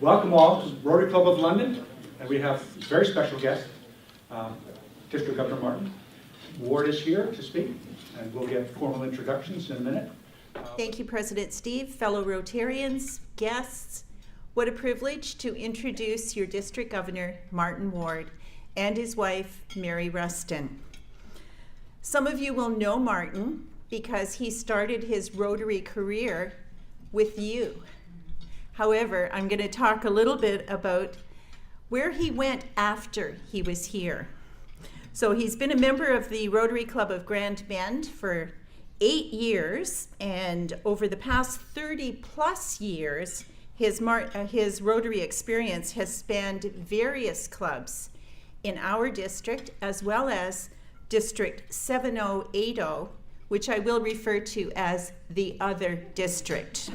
Welcome all to Rotary Club of London, and we have a very special guest, District Governor Martin Ward is here to speak, and we'll get formal introductions in a minute. Thank you, President Steve, fellow Rotarians, guests. What a privilege to introduce your District Governor, Martin Ward, and his wife, Mary Rustin. Some of you will know Martin because he started his Rotary career with you. However, I'm going to talk a little bit about where he went after he was here. So he's been a member of the Rotary Club of Grand Bend for 8 years, and over the past 30 plus years, his Rotary experience has spanned various clubs in our district, as well as District 7080, which I will refer to as the other district.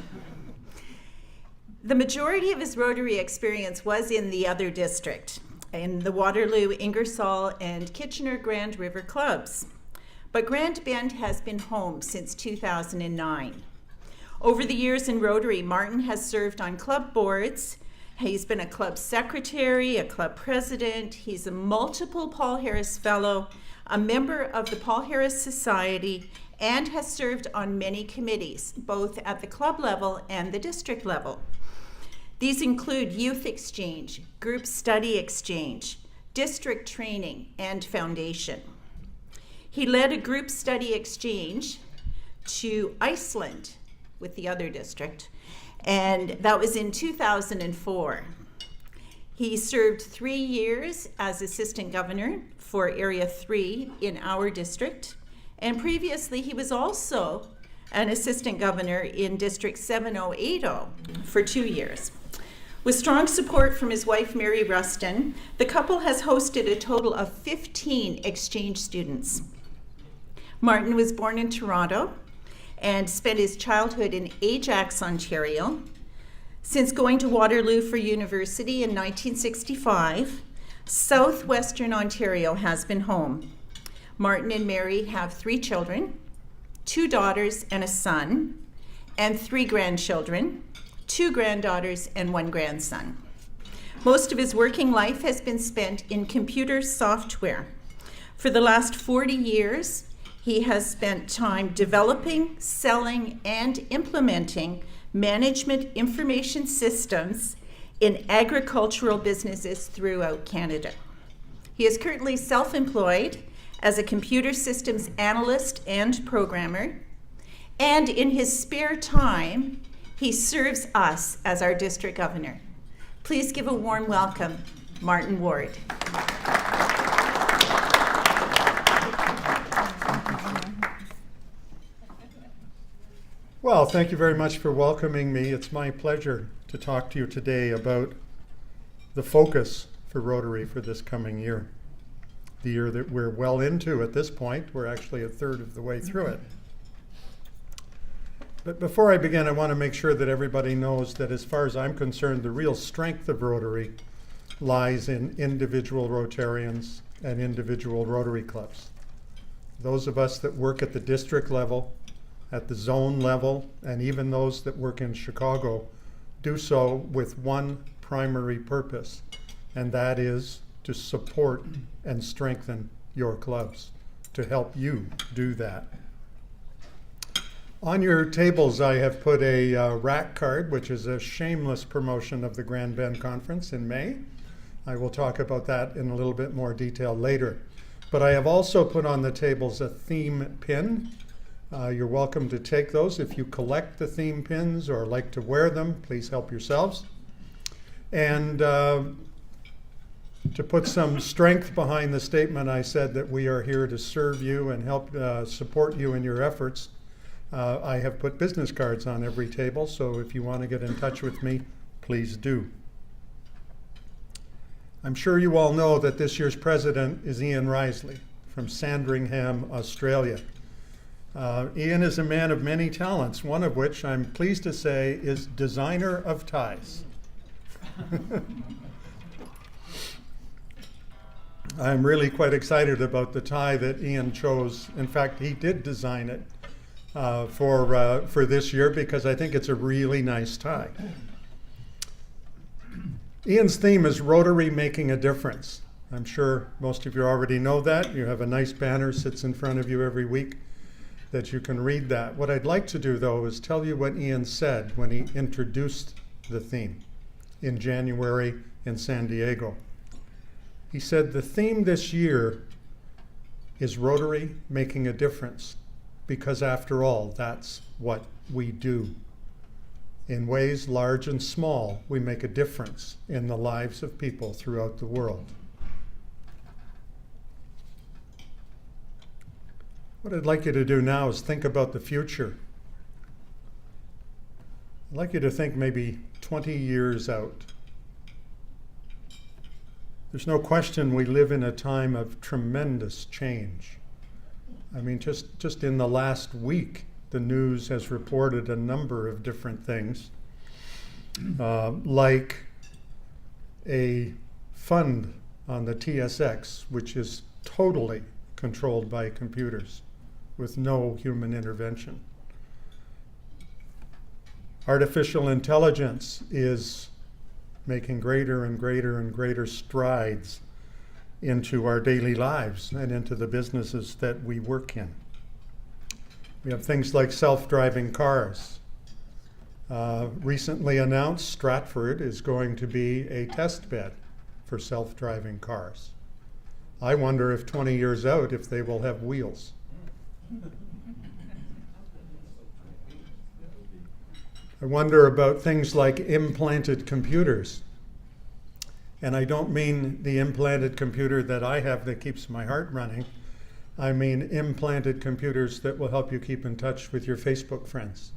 The majority of his Rotary experience was in the other district, in the Waterloo, Ingersoll, and Kitchener Grand River clubs. But Grand Bend has been home since 2009. Over the years in Rotary, Martin has served on club boards. He's been a club secretary, a club president. He's a multiple Paul Harris Fellow, a member of the Paul Harris Society, and has served on many committees, both at the club level and the district level. These include youth exchange, group study exchange, district training, and foundation. He led a group study exchange to Iceland with the other district, and that was in 2004. He served 3 years as assistant governor for Area 3 in our district, and previously he was also an assistant governor in District 7080 for 2 years. With strong support from his wife, Mary Rustin, the couple has hosted a total of 15 exchange students. Martin was born in Toronto and spent his childhood in Ajax, Ontario. Since going to Waterloo for university in 1965, southwestern Ontario has been home. Martin and Mary have 3 children, 2 daughters and a son, and 3 grandchildren, 2 granddaughters and 1 grandson. Most of his working life has been spent in computer software. For the last 40 years, he has spent time developing, selling, and implementing management information systems in agricultural businesses throughout Canada. He is currently self-employed as a computer systems analyst and programmer, and in his spare time, he serves us as our district governor. Please give a warm welcome, Martin Ward. Well, thank you very much for welcoming me. It's my pleasure to talk to you today about the focus for Rotary for this coming year. The year that we're well into at this point. We're actually a third of the way through it. But before I begin, I want to make sure that everybody knows that as far as I'm concerned, the real strength of Rotary lies in individual Rotarians and individual Rotary clubs. Those of us that work at the district level, at the zone level, and even those that work in Chicago do so with one primary purpose, and that is to support and strengthen your clubs, to help you do that. On your tables, I have put a rack card, which is a shameless promotion of the Grand Bend Conference in May. I will talk about that in a little bit more detail later. But I have also put on the tables a theme pin. You're welcome to take those. If you collect the theme pins or like to wear them, please help yourselves. And to put some strength behind the statement, I said that we are here to serve you and help support you in your efforts. I have put business cards on every table, so if you want to get in touch with me, please do. I'm sure you all know that this year's president is Ian Risley from Sandringham, Australia. Ian is a man of many talents, one of which I'm pleased to say is designer of ties. I'm really quite excited about the tie that Ian chose. In fact, he did design it for this year because I think it's a really nice tie. Ian's theme is Rotary Making a Difference. I'm sure most of you already know that. You have a nice banner sits in front of you every week that you can read that. What I'd like to do, though, is tell you what Ian said when he introduced the theme in January in San Diego. He said, the theme this year is Rotary Making a Difference, because after all, that's what we do. In ways large and small, we make a difference in the lives of people throughout the world. What I'd like you to do now is think about the future. I'd like you to think maybe 20 years out. There's no question we live in a time of tremendous change. I mean, just in the last week, the news has reported a number of different things, like a fund on the TSX, which is totally controlled by computers with no human intervention. Artificial intelligence is making greater and greater and greater strides into our daily lives and into the businesses that we work in. We have things like self-driving cars. Recently announced, Stratford is going to be a test bed for self-driving cars. I wonder if 20 years out, if they will have wheels. I wonder about things like implanted computers. And I don't mean the implanted computer that I have that keeps my heart running. I mean implanted computers that will help you keep in touch with your Facebook friends.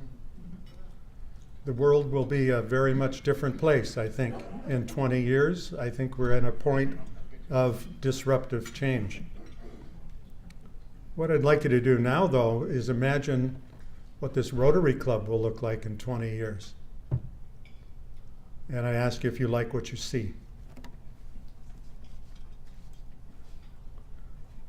The world will be a very much different place, I think, in 20 years. I think we're at a point of disruptive change. What I'd like you to do now, though, is imagine what this Rotary Club will look like in 20 years. And I ask you if you like what you see.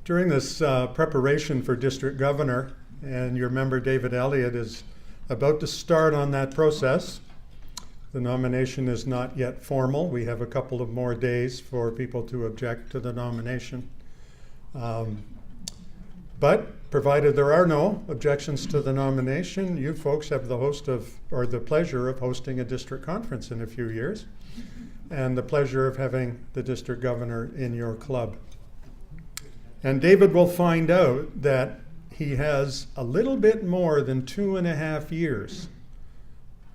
During this preparation for district governor, and your member David Elliott is about to start on that process. The nomination is not yet formal. We have a couple of more days for people to object to the nomination. But provided there are no objections to the nomination, you folks have the pleasure of hosting a district conference in a few years, and the pleasure of having the district governor in your club. And David will find out that he has a little bit more than 2.5 years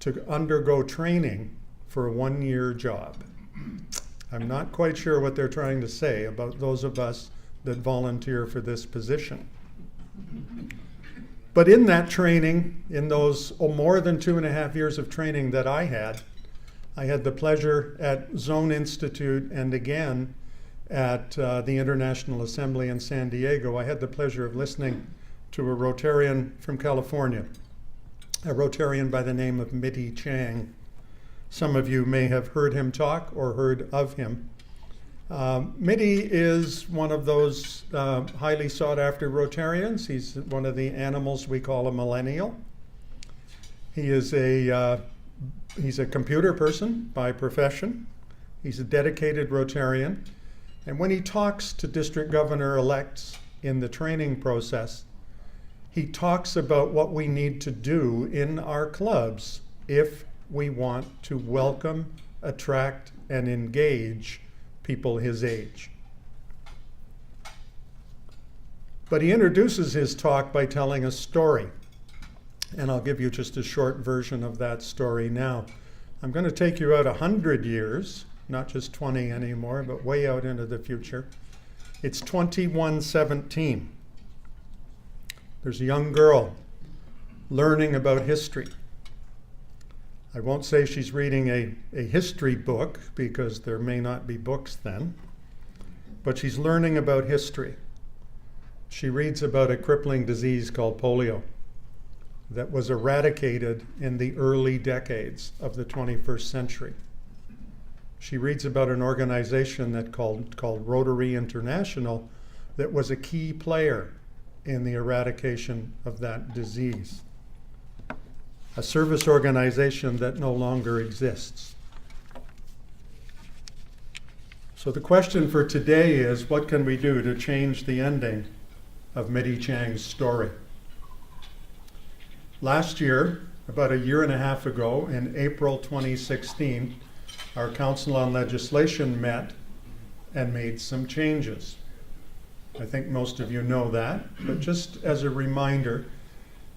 to undergo training for a 1-year job. I'm not quite sure what they're trying to say about those of us that volunteer for this position. But in that training, in those more than 2.5 years of training that I had the pleasure at Zone Institute and again at the International Assembly in San Diego, I had the pleasure of listening to a Rotarian from California, a Rotarian by the name of Mitty Chang. Some of you may have heard him talk or heard of him. Mitty is one of those highly sought after Rotarians. He's one of the animals we call a millennial. He is he's a computer person by profession. He's a dedicated Rotarian. And when he talks to district governor-elects in the training process, he talks about what we need to do in our clubs if we want to welcome, attract, and engage people his age. But he introduces his talk by telling a story. And I'll give you just a short version of that story now. I'm going to take you out 100 years, not just 20 anymore, but way out into the future. It's 2117. There's a young girl learning about history. I won't say she's reading a history book because there may not be books then, but she's learning about history. She reads about a crippling disease called polio that was eradicated in the early decades of the 21st century. She reads about an organization called Rotary International that was a key player in the eradication of that disease. A service organization that no longer exists. So the question for today is, what can we do to change the ending of Mitty Chang's story? Last year, about a year and a half ago, in April 2016, our Council on Legislation met and made some changes. I think most of you know that, but just as a reminder,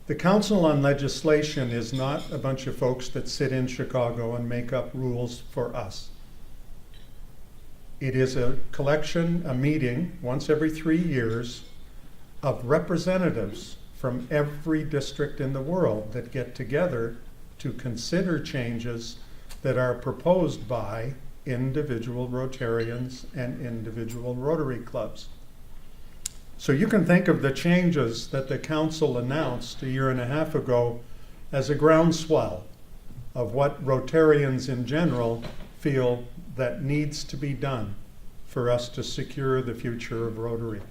the Council on Legislation is not a bunch of folks that sit in Chicago and make up rules for us. It is a collection, a meeting, once every 3 years, of representatives from every district in the world that get together to consider changes that are proposed by individual Rotarians and individual Rotary clubs. So you can think of the changes that the council announced a year and a half ago as a groundswell of what Rotarians in general feel that needs to be done for us to secure the future of Rotary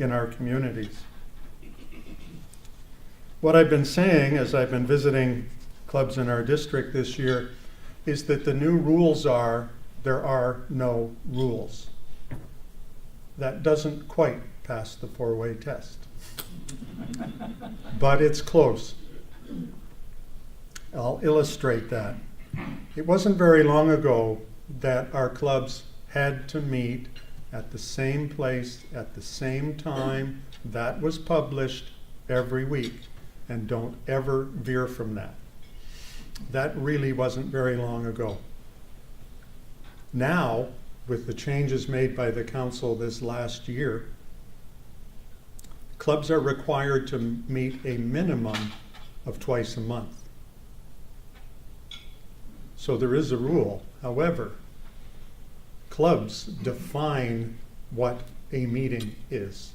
in our communities. What I've been saying as I've been visiting clubs in our district this year is that the new rules are, there are no rules. That doesn't quite pass the four-way test, but it's close. I'll illustrate that. It wasn't very long ago that our clubs had to meet at the same place, at the same time. That was published every week, and don't ever veer from that. That really wasn't very long ago. Now, with the changes made by the council this last year, clubs are required to meet a minimum of twice a month. So there is a rule. However, clubs define what a meeting is.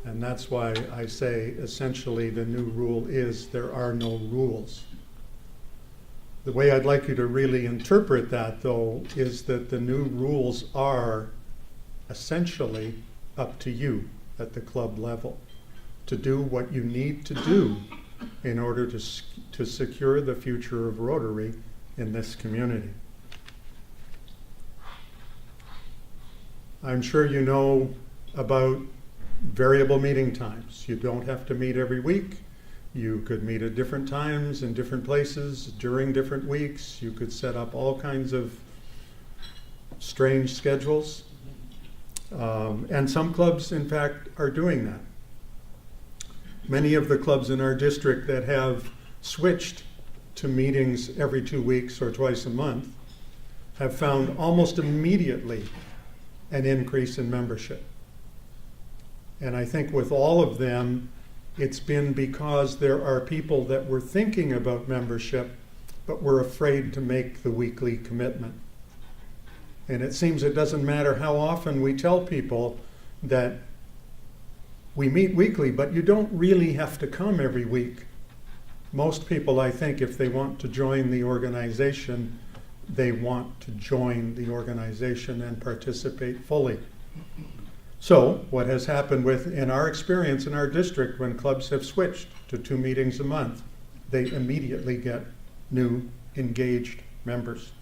And that's why I say essentially the new rule is there are no rules. The way I'd like you to really interpret that, though, is that the new rules are essentially up to you at the club level to do what you need to do in order to secure the future of Rotary in this community. I'm sure you know about variable meeting times. You don't have to meet every week. You could meet at different times in different places during different weeks. You could set up all kinds of strange schedules. And some clubs, in fact, are doing that. Many of the clubs in our district that have switched to meetings every 2 weeks or twice a month have found almost immediately an increase in membership. And I think with all of them, it's been because there are people that were thinking about membership, but were afraid to make the weekly commitment. And it seems it doesn't matter how often we tell people that we meet weekly, but you don't really have to come every week. Most people, I think, if they want to join the organization, they want to join the organization and participate fully. So what has happened in our experience in our district, when clubs have switched to 2 meetings a month, they immediately get new engaged members.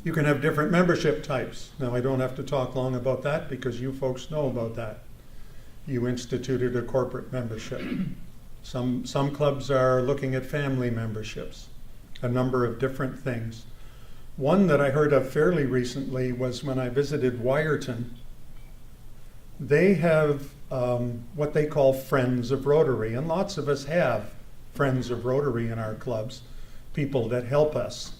You can have different membership types. Now, I don't have to talk long about that because you folks know about that. You instituted a corporate membership. Some clubs are looking at family memberships, a number of different things. One that I heard of fairly recently was when I visited Wyerton. They have what they call Friends of Rotary, and lots of us have Friends of Rotary in our clubs, people that help us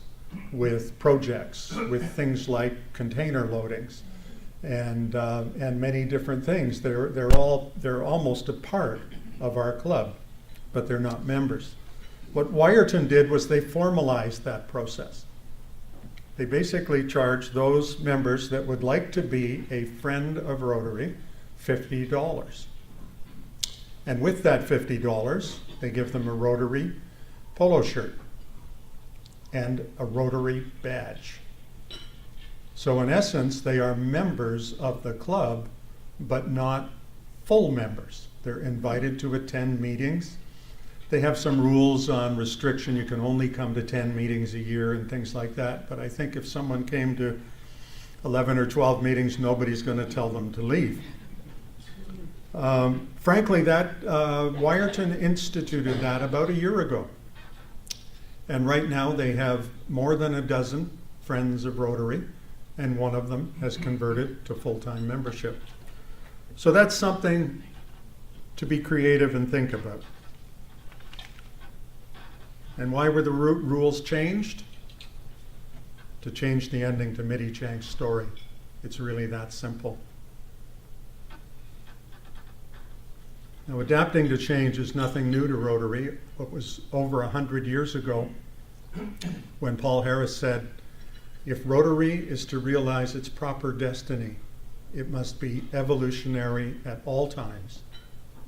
with projects, with things like container loadings, and many different things. They're almost a part of our club, but they're not members. What Wyerton did was they formalized that process. They basically charge those members that would like to be a friend of Rotary $50. And with that $50, they give them a Rotary polo shirt. and a Rotary badge. So in essence, they are members of the club, but not full members. They're invited to attend meetings. They have some rules on restriction. You can only come to 10 meetings a year and things like that. But I think if someone came to 11 or 12 meetings, nobody's going to tell them to leave. Frankly, Wyerton instituted that about a year ago. And right now they have more than a dozen Friends of Rotary, and one of them has converted to full-time membership. So that's something to be creative and think about. And why were the rules changed? To change the ending to Mitty Chang's story. It's really that simple. Now, adapting to change is nothing new to Rotary. It was over 100 years ago when Paul Harris said, if Rotary is to realize its proper destiny, it must be evolutionary at all times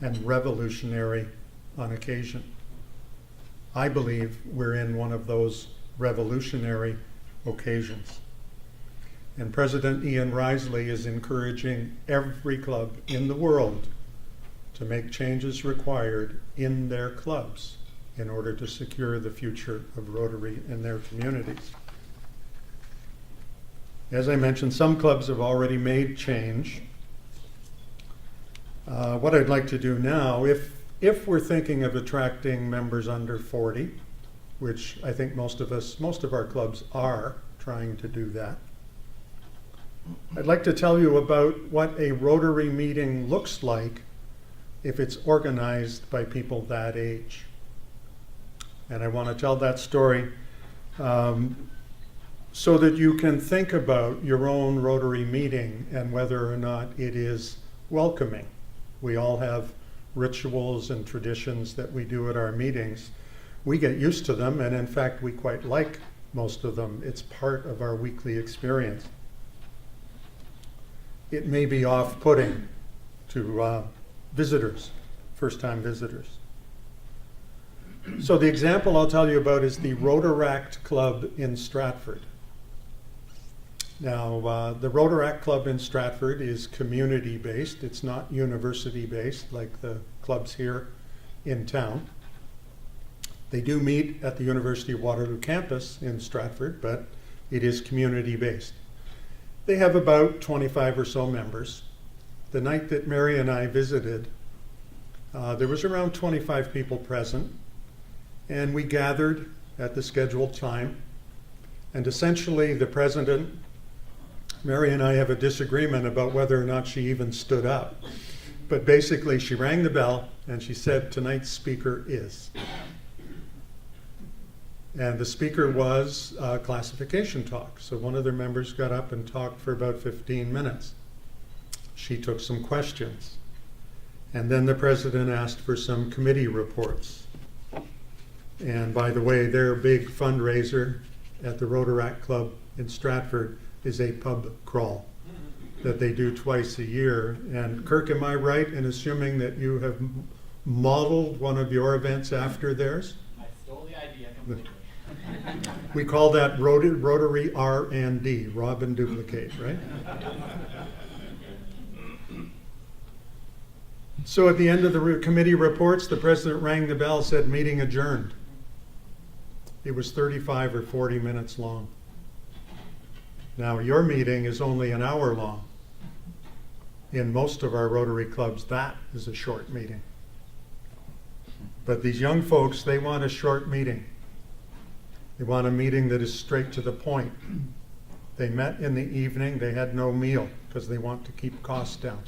and revolutionary on occasion. I believe we're in one of those revolutionary occasions. And President Ian Risley is encouraging every club in the world to make changes required in their clubs in order to secure the future of Rotary in their communities. As I mentioned, some clubs have already made change. What I'd like to do now, if we're thinking of attracting members under 40, which I think most of our clubs are trying to do that, I'd like to tell you about what a Rotary meeting looks like if it's organized by people that age. And I want to tell that story so that you can think about your own Rotary meeting and whether or not it is welcoming. We all have rituals and traditions that we do at our meetings. We get used to them, and in fact, we quite like most of them. It's part of our weekly experience. It may be off-putting to visitors, first-time visitors. So the example I'll tell you about is the Rotaract Club in Stratford. Now, the Rotaract Club in Stratford is community-based. It's not university-based like the clubs here in town. They do meet at the University of Waterloo campus in Stratford, but it is community-based. They have about 25 or so members. The night that Mary and I visited, there was around 25 people present, and we gathered at the scheduled time. And essentially, the president, Mary and I have a disagreement about whether or not she even stood up. But basically, she rang the bell and she said, tonight's speaker is. And the speaker was classification talk. So one of their members got up and talked for about 15 minutes. She took some questions. And then the president asked for some committee reports. And by the way, their big fundraiser at the Rotaract Club in Stratford is a pub crawl that they do twice a year. And Kirk, am I right in assuming that you have modeled one of your events after theirs? I stole the idea completely. We call that Rotary R&D, rob and duplicate, right? So at the end of the committee reports, the president rang the bell, said meeting adjourned. It was 35 or 40 minutes long. Now, your meeting is only an hour long. In most of our Rotary clubs, that is a short meeting. But these young folks, they want a short meeting. They want a meeting that is straight to the point. They met in the evening. They had no meal because they want to keep costs down.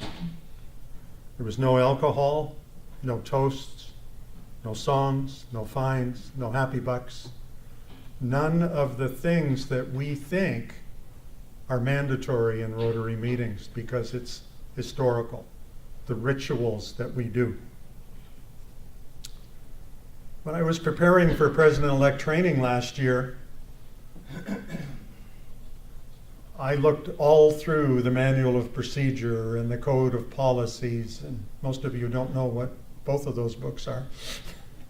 There was no alcohol, no toasts, no songs, no fines, no happy bucks. None of the things that we think are mandatory in Rotary meetings because it's historical, the rituals that we do. When I was preparing for President-elect training last year, I looked all through the Manual of Procedure and the Code of Policies, and most of you don't know what both of those books are.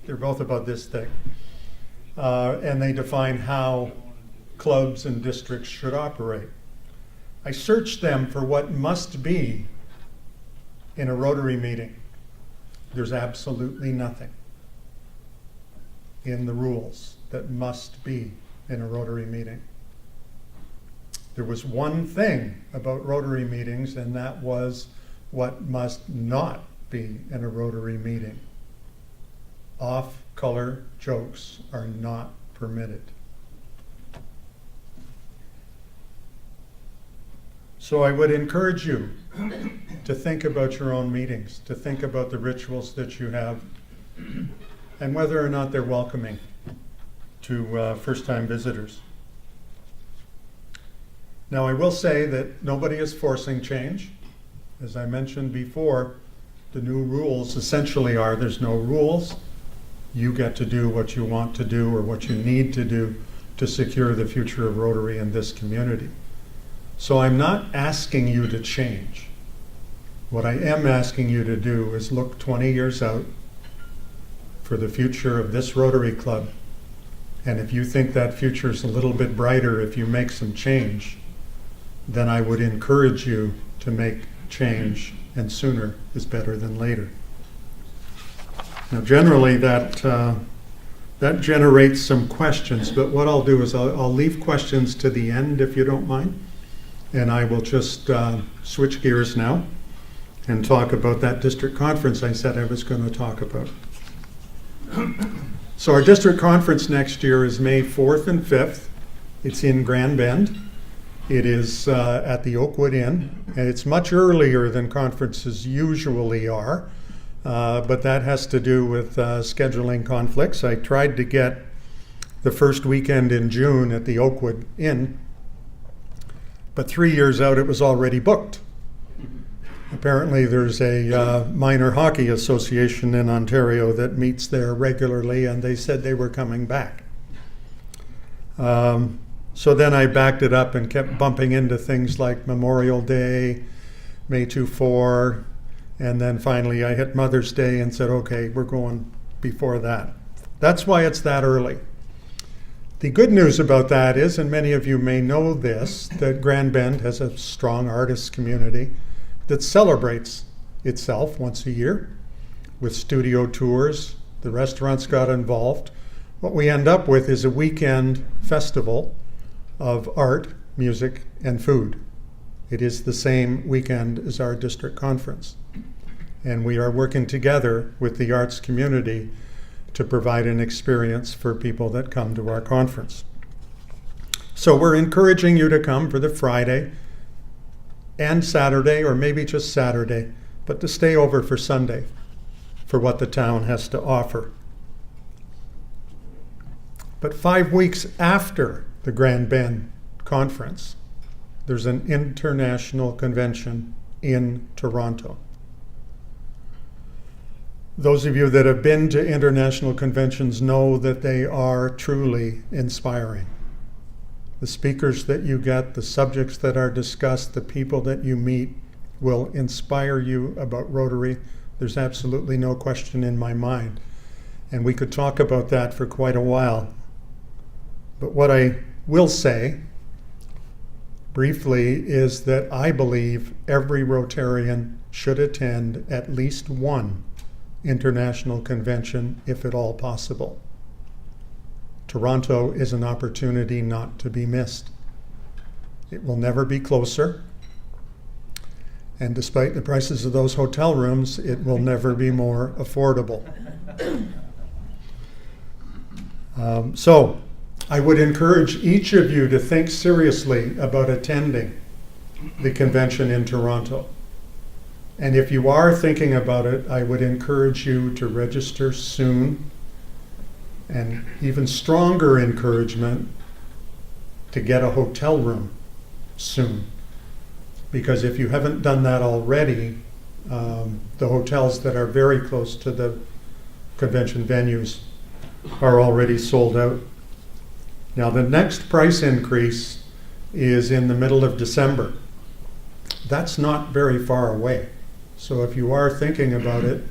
They're both about this thick. and they define how clubs and districts should operate. I searched them for what must be in a Rotary meeting. There's absolutely nothing in the rules that must be in a Rotary meeting. There was one thing about Rotary meetings, and that was what must not be in a Rotary meeting. Off-color jokes are not permitted. So I would encourage you to think about your own meetings, to think about the rituals that you have, and whether or not they're welcoming to first-time visitors. Now, I will say that nobody is forcing change. As I mentioned before, the new rules essentially are there's no rules. You get to do what you want to do or what you need to do to secure the future of Rotary in this community. So I'm not asking you to change. What I am asking you to do is look 20 years out for the future of this Rotary Club. And if you think that future is a little bit brighter if you make some change, then I would encourage you to make change, and sooner is better than later. Now, generally that generates some questions, but what I'll do is I'll leave questions to the end if you don't mind, and I will just switch gears now and talk about that district conference I said I was going to talk about. So our district conference next year is May 4th and 5th. It's in Grand Bend. It is at the Oakwood Inn, and it's much earlier than conferences usually are, but that has to do with scheduling conflicts. I tried to get the first weekend in June at the Oakwood Inn, but 3 years out it was already booked. Apparently there's a minor hockey association in Ontario that meets there regularly, and they said they were coming back. So then I backed it up and kept bumping into things like Memorial Day, May 2-4, and then finally I hit Mother's Day and said, okay, we're going before that. That's why it's that early. The good news about that is, and many of you may know this, that Grand Bend has a strong artists community that celebrates itself once a year with studio tours. The restaurants got involved. What we end up with is a weekend festival of art, music, and food. It is the same weekend as our district conference. And we are working together with the arts community to provide an experience for people that come to our conference. So we're encouraging you to come for the Friday and Saturday, or maybe just Saturday, but to stay over for Sunday for what the town has to offer. But 5 weeks after the Grand Bend conference, there's an international convention in Toronto. Those of you that have been to international conventions know that they are truly inspiring. The speakers that you get, the subjects that are discussed, the people that you meet will inspire you about Rotary. There's absolutely no question in my mind. And we could talk about that for quite a while. But what I will say briefly is that I believe every Rotarian should attend at least one international convention, if at all possible. Toronto is an opportunity not to be missed. It will never be closer, and despite the prices of those hotel rooms, it will never be more affordable. So I would encourage each of you to think seriously about attending the convention in Toronto. And if you are thinking about it, I would encourage you to register soon, and even stronger encouragement to get a hotel room soon. Because if you haven't done that already, the hotels that are very close to the convention venues are already sold out. Now, the next price increase is in the middle of December. That's not very far away. So if you are thinking about it,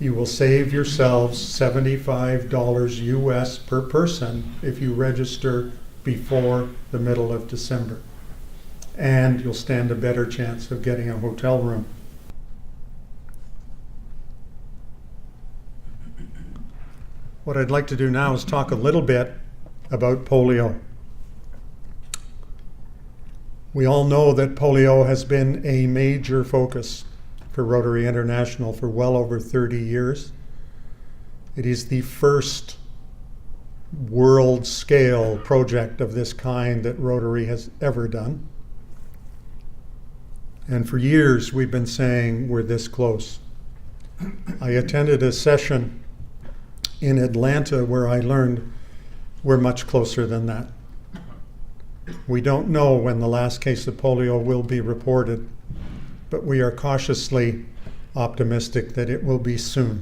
You will save yourselves $75 US per person if you register before the middle of December. And you'll stand a better chance of getting a hotel room. What I'd like to do now is talk a little bit about polio. We all know that polio has been a major focus for Rotary International for well over 30 years. It is the first world-scale project of this kind that Rotary has ever done. And for years we've been saying we're this close. I attended a session in Atlanta where I learned we're much closer than that. We don't know when the last case of polio will be reported, but we are cautiously optimistic that it will be soon.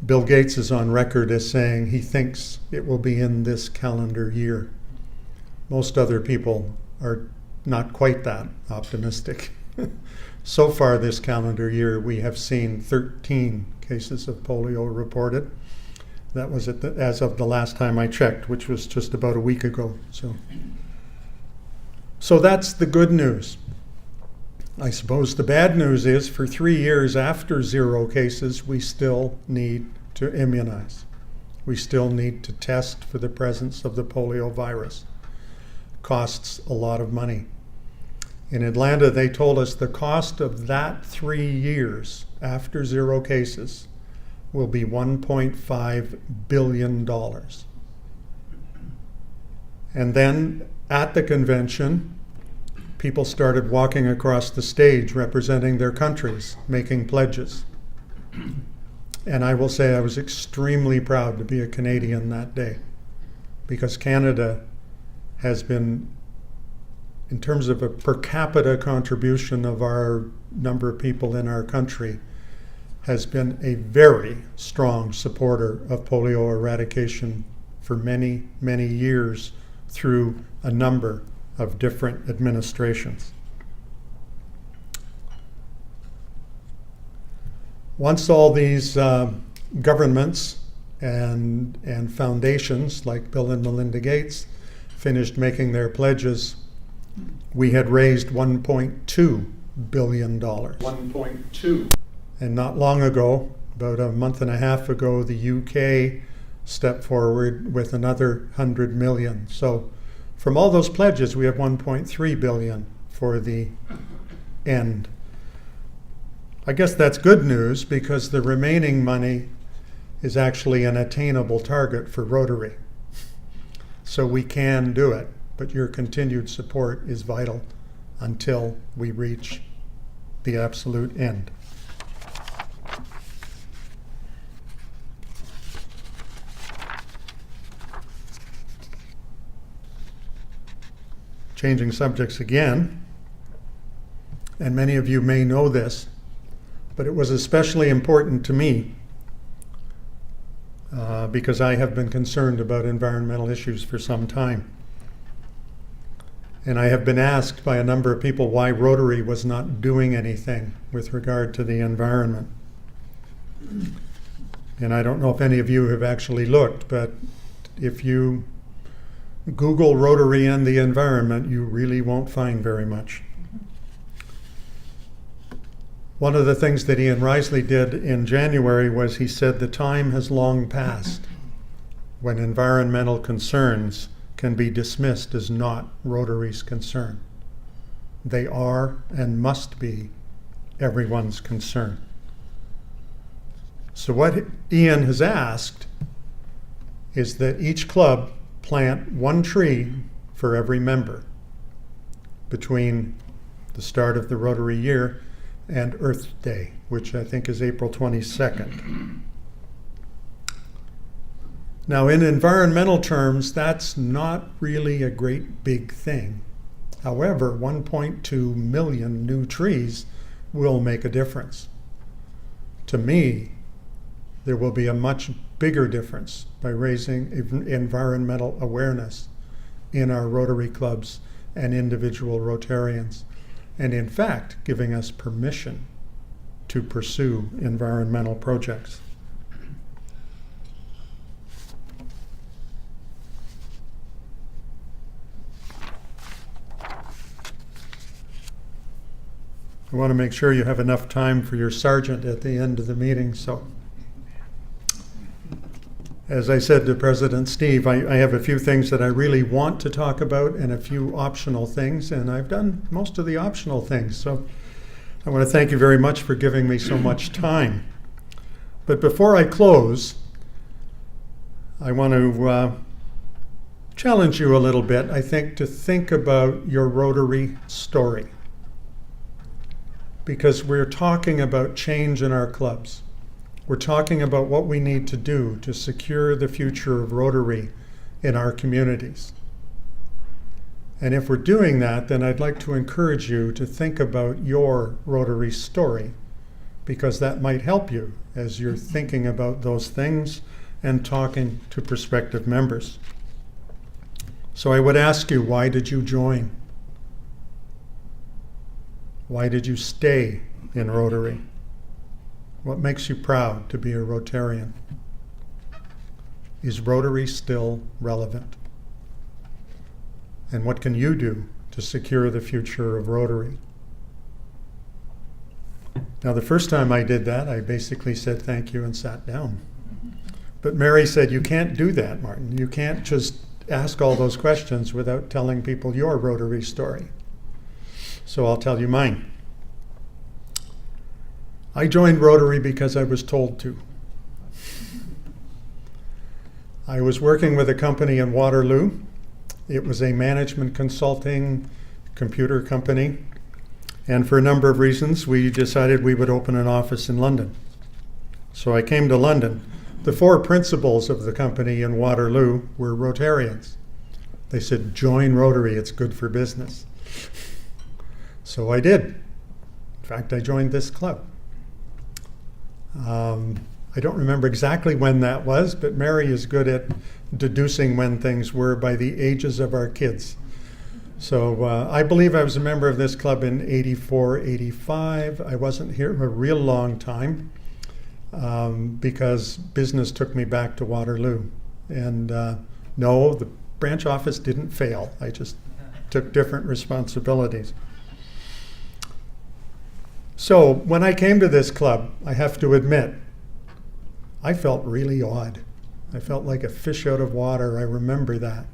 Bill Gates is on record as saying he thinks it will be in this calendar year. Most other people are not quite that optimistic. So far this calendar year, we have seen 13 cases of polio reported. That was as of the last time I checked, which was just about a week ago. So that's the good news. I suppose the bad news is for 3 years after 0 cases, we still need to immunize. We still need to test for the presence of the polio virus. Costs a lot of money. In Atlanta, they told us the cost of that 3 years after 0 cases will be $1.5 billion. And then at the convention, people started walking across the stage representing their countries, making pledges. And I will say I was extremely proud to be a Canadian that day, because Canada has been, in terms of a per capita contribution of our number of people in our country, has been a very strong supporter of polio eradication for many, many years through a number of different administrations. Once all these governments and foundations like Bill and Melinda Gates finished making their pledges, we had raised $1.2 billion. 1.2. And not long ago, about a month and a half ago, the UK stepped forward with another 100 million. So from all those pledges, we have 1.3 billion for the end. I guess that's good news, because the remaining money is actually an attainable target for Rotary. So we can do it, but your continued support is vital until we reach the absolute end. Changing subjects again, and many of you may know this, but it was especially important to me because I have been concerned about environmental issues for some time. And I have been asked by a number of people why Rotary was not doing anything with regard to the environment. And I don't know if any of you have actually looked, but if you Google Rotary and the environment, you really won't find very much. One of the things that Ian Risley did in January was he said the time has long passed when environmental concerns can be dismissed as not Rotary's concern. They are and must be everyone's concern. So what Ian has asked is that each club plant 1 tree for every member between the start of the Rotary year and Earth Day, which I think is April 22nd. Now, in environmental terms, that's not really a great big thing. However, 1.2 million new trees will make a difference. To me, there will be a much bigger difference by raising environmental awareness in our Rotary clubs and individual Rotarians. and in fact giving us permission to pursue environmental projects. I want to make sure you have enough time for your sergeant at the end of the meeting. So, as I said to President Steve, I have a few things that I really want to talk about and a few optional things, and I've done most of the optional things. So I want to thank you very much for giving me so much time. But before I close, I want to challenge you a little bit, I think, to think about your Rotary story. Because we're talking about change in our clubs. We're talking about what we need to do to secure the future of Rotary in our communities. And if we're doing that, then I'd like to encourage you to think about your Rotary story, because that might help you as you're thinking about those things and talking to prospective members. So I would ask you, why did you join? Why did you stay in Rotary? What makes you proud to be a Rotarian? Is Rotary still relevant? And what can you do to secure the future of Rotary? Now, the first time I did that, I basically said thank you and sat down. But Mary said, you can't do that, Martin. You can't just ask all those questions without telling people your Rotary story. So I'll tell you mine. I joined Rotary because I was told to. I was working with a company in Waterloo. It was a management consulting computer company. And for a number of reasons, we decided we would open an office in London. So I came to London. The 4 principals of the company in Waterloo were Rotarians. They said, join Rotary, it's good for business. So I did. In fact, I joined this club. I don't remember exactly when that was, but Mary is good at deducing when things were by the ages of our kids. So I believe I was a member of this club in 84, 85. I wasn't here a real long time because business took me back to Waterloo. And no, the branch office didn't fail. I just took different responsibilities. So when I came to this club, I have to admit, I felt really odd. I felt like a fish out of water. I remember that.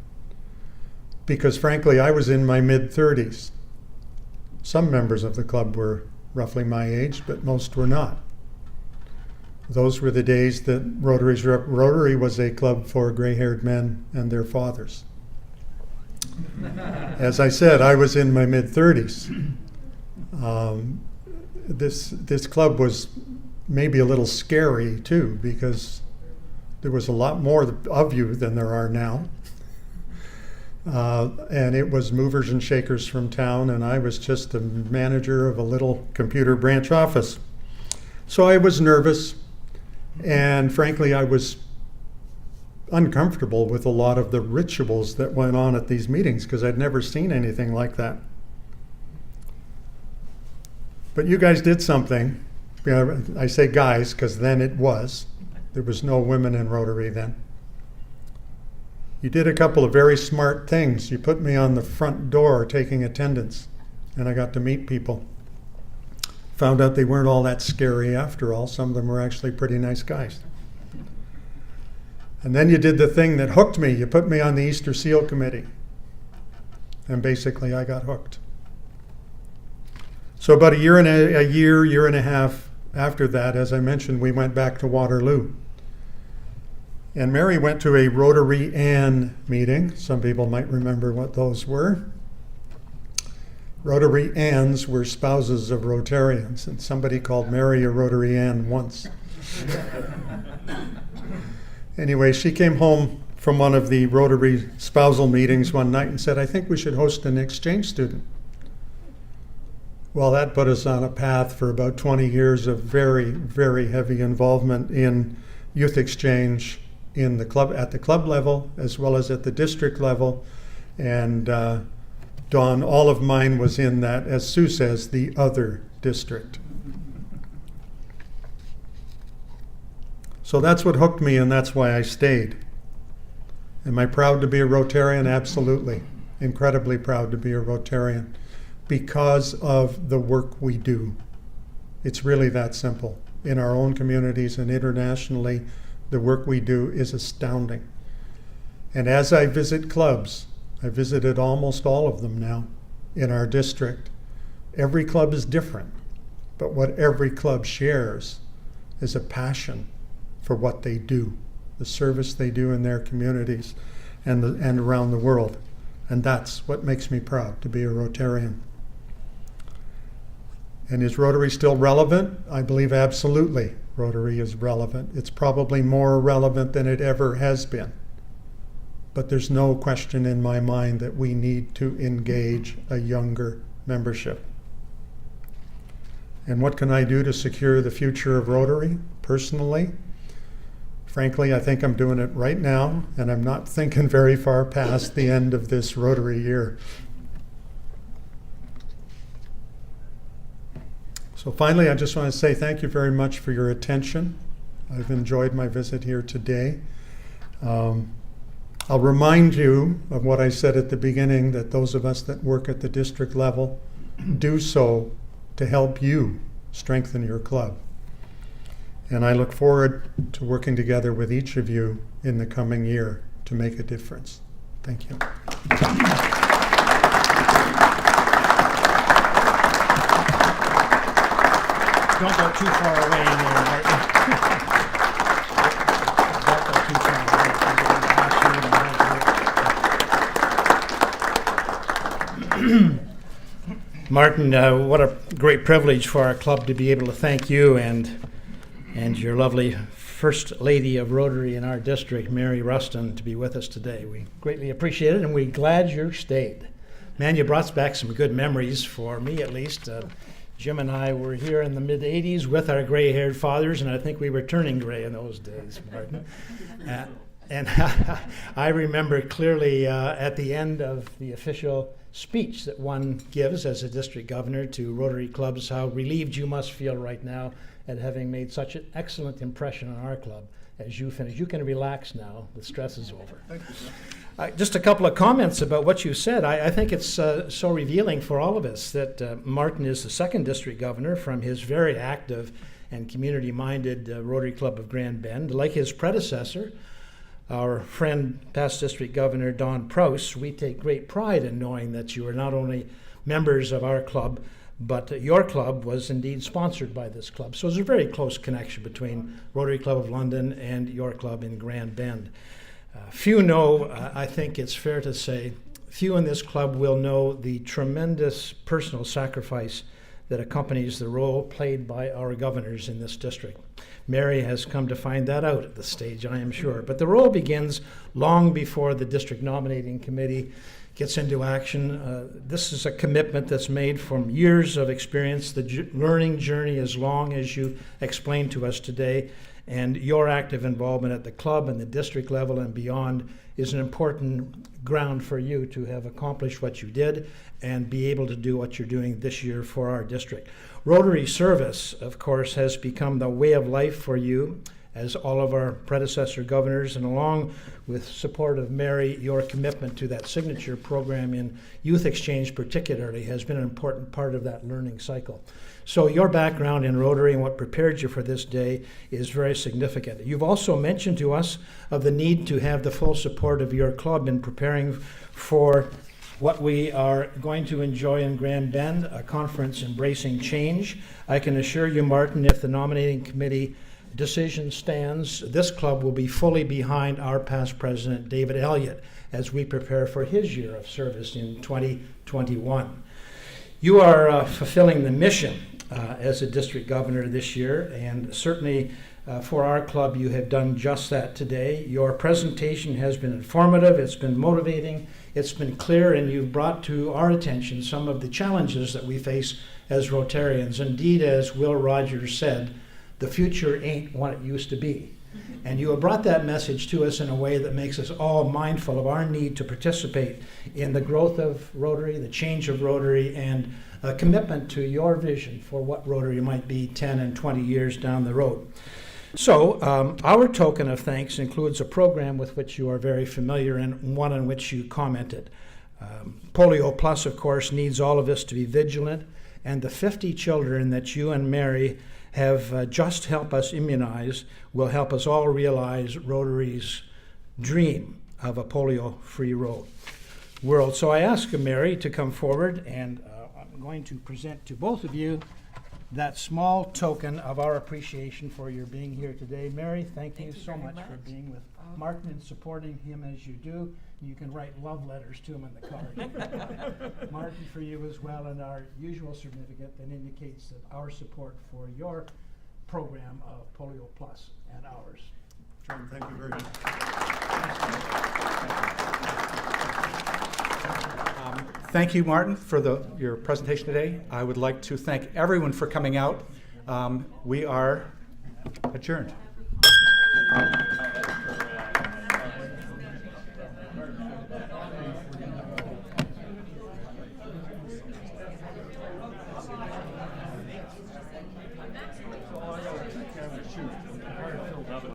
Because frankly, I was in my mid-30s. Some members of the club were roughly my age, but most were not. Those were the days that Rotary was a club for gray-haired men and their fathers. As I said, I was in my mid-30s. This club was maybe a little scary too, because there was a lot more of you than there are now. And it was movers and shakers from town, and I was just the manager of a little computer branch office. So I was nervous, and frankly, I was uncomfortable with a lot of the rituals that went on at these meetings, because I'd never seen anything like that. But you guys did something. I say guys because then it was. There was no women in Rotary then. You did a couple of very smart things. You put me on the front door taking attendance, and I got to meet people. Found out they weren't all that scary after all. Some of them were actually pretty nice guys. And then you did the thing that hooked me. You put me on the Easter Seal Committee. And basically I got hooked. So about a year and a half after that, as I mentioned, we went back to Waterloo. And Mary went to a Rotary Ann meeting. Some people might remember what those were. Rotary Anns were spouses of Rotarians, and somebody called Mary a Rotary Ann once. Anyway, she came home from one of the Rotary spousal meetings one night and said, I think we should host an exchange student. Well, that put us on a path for about 20 years of very, very heavy involvement in youth exchange in the club, at the club level, as well as at the district level, and Dawn, all of mine was in that, as Sue says, the other district. So that's what hooked me, and that's why I stayed. Am I proud to be a Rotarian? Absolutely. Incredibly proud to be a Rotarian because of the work we do. It's really that simple. In our own communities and internationally, the work we do is astounding. And as I visit clubs, I visited almost all of them now in our district. Every club is different, but what every club shares is a passion for what they do, the service they do in their communities and around the world. And that's what makes me proud to be a Rotarian. And is Rotary still relevant? I believe absolutely Rotary is relevant. It's probably more relevant than it ever has been. But there's no question in my mind that we need to engage a younger membership. And what can I do to secure the future of Rotary personally? Frankly, I think I'm doing it right now, and I'm not thinking very far past the end of this Rotary year. So finally, I just want to say thank you very much for your attention. I've enjoyed my visit here today. I'll remind you of what I said at the beginning, that those of us that work at the district level do so to help you strengthen your club. And I look forward to working together with each of you in the coming year to make a difference. Thank you. Don't go too far away there, Martin. Don't go too far away. Martin, what a great privilege for our club to be able to thank you and your lovely First Lady of Rotary in our district, Mary Rustin, to be with us today. We greatly appreciate it, and we're glad you stayed. Man, you brought back some good memories, for me at least. Jim and I were here in the mid-'80s with our gray-haired fathers, and I think we were turning gray in those days, Martin. And I remember clearly at the end of the official speech that one gives as a district governor to Rotary clubs, how relieved you must feel right now at having made such an excellent impression on our club as you finish. You can relax now. The stress is over. Thank you. Just a couple of comments about what you said. I think it's so revealing for all of us that Martin is the second district governor from his very active and community-minded Rotary Club of Grand Bend. Like his predecessor, our friend, past district governor Don Prouse, we take great pride in knowing that you are not only members of our club, but your club was indeed sponsored by this club. So there's a very close connection between Rotary Club of London and your club in Grand Bend. Few know, I think it's fair to say, few in this club will know the tremendous personal sacrifice that accompanies the role played by our governors in this district. Mary has come to find that out at this stage, I am sure. But the role begins long before the district nominating committee gets into action. This is a commitment that's made from years of experience. The learning journey is long, as you explained to us today, and your active involvement at the club and the district level and beyond is an important ground for you to have accomplished what you did and be able to do what you're doing this year for our district. Rotary service, of course, has become the way of life for you, as all of our predecessor governors, and along with support of Mary, your commitment to that signature program in youth exchange particularly has been an important part of that learning cycle. So your background in Rotary and what prepared you for this day is very significant. You've also mentioned to us of the need to have the full support of your club in preparing for what we are going to enjoy in Grand Bend, a conference embracing change. I can assure you, Martin, if the nominating committee decision stands, this club will be fully behind our past president, David Elliott, as we prepare for his year of service in 2021. You are fulfilling the mission as a district governor this year, and certainly for our club, you have done just that today. Your presentation has been informative, it's been motivating, it's been clear, and you've brought to our attention some of the challenges that we face as Rotarians. Indeed, as Will Rogers said, the future ain't what it used to be. And you have brought that message to us in a way that makes us all mindful of our need to participate in the growth of Rotary, the change of Rotary, and a commitment to your vision for what Rotary might be 10 and 20 years down the road. So our token of thanks includes a program with which you are very familiar and one on which you commented. Polio Plus, of course, needs all of us to be vigilant, and the 50 children that you and Mary have just helped us immunize will help us all realize Rotary's dream of a polio-free world. So I ask Mary to come forward, and I'm going to present to both of you that small token of our appreciation for your being here today. Mary, thank you so much for being with Martin and supporting him as you do. You can write love letters to him in the card. Martin, for you as well, and our usual certificate that indicates that our support for your program of Polio Plus and ours. John, thank you very much. Thank you, Martin, for your presentation today. I would like to thank everyone for coming out. We are adjourned.